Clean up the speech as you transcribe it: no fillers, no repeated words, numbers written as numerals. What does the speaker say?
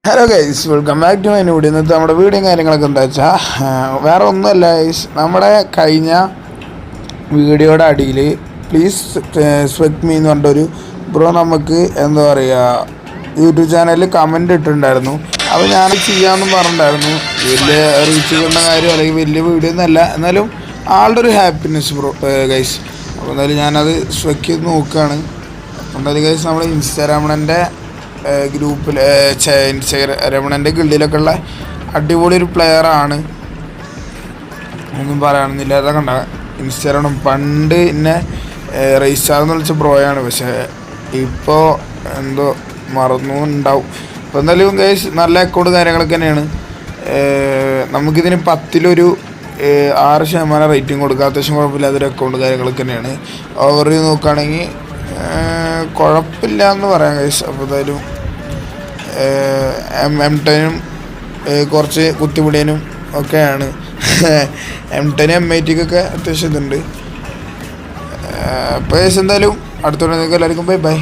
Hello guys, welcome back to my video. ഇന്നത്തെ നമ്മുടെ വീഡിയോയും കാര്യങ്ങളൊക്കെ എന്താ വെച്ചാൽ വേറെ ഒന്നുമല്ല ഗൈസ്, നമ്മുടെ കഴിഞ്ഞ വീഡിയോയുടെ അടിയിൽ പ്ലീസ് സ്വെറ്റ് മീ എന്ന് പറഞ്ഞൊരു ബ്രോ നമുക്ക് എന്താ പറയുക യൂട്യൂബ് ചാനലിൽ കമൻ്റ് ഇട്ടിട്ടുണ്ടായിരുന്നു. അപ്പോൾ ഞാൻ ചെയ്യാമെന്നും പറഞ്ഞിട്ടുണ്ടായിരുന്നു. വലിയ റീച്ച് ചെയ്യുന്ന കാര്യം അല്ലെങ്കിൽ വലിയ വീഡിയോ ഒന്നുമല്ല, എന്നാലും ആളുടെ ഒരു ഹാപ്പിനെസ് ബ്രോ ഗൈസ്. അപ്പോൾ എന്തായാലും ഞാനത് സ്വെക്ക് ചെയ്ത് നോക്കുകയാണ്. എന്തായാലും ഗൈസ്, നമ്മുടെ ഇൻസ്റ്റാഗ്രാമിൻ്റെ ഗ്രൂപ്പിൽ രമണൻ്റെ ഗിൽഡിലൊക്കെ ഉള്ള അടിപൊളി ഒരു പ്ലെയറാണ്, ഒന്നും പറയാനൊന്നുമില്ല. അതൊക്കെ കണ്ട ഇൻസ്റ്റാഗ്രാം പണ്ട് എന്നെ റൈസാർന്ന് വിളിച്ച ബ്രോയാണ്, പക്ഷേ ഇപ്പോൾ എന്തോ മറന്നുണ്ടാവും. അപ്പോൾ എന്തായാലും ഗൈസ് നല്ല അക്കൗണ്ട് കാര്യങ്ങളൊക്കെ തന്നെയാണ്. നമുക്കിതിന് 10-1 6% റേറ്റിംഗ് കൊടുക്കുക. അത്യാവശ്യം കുഴപ്പമില്ലാത്തൊരു അക്കൗണ്ട് കാര്യങ്ങളൊക്കെ തന്നെയാണ്. ഓവർ നോക്കുകയാണെങ്കിൽ കുഴപ്പമില്ല എന്ന് പറയാം ഗൈസ്. അപ്പോൾ എന്തായാലും M10 കുറച്ച് കുത്തിപിടിയനും ഒക്കെയാണ്. M10 M80 അത്യാവശ്യം ഇതുണ്ട്. അപ്പോൾ ഗൈസ് എന്തായാലും അടുത്തോടെ നിങ്ങൾക്ക് എല്ലാവർക്കും ബൈ ബൈ.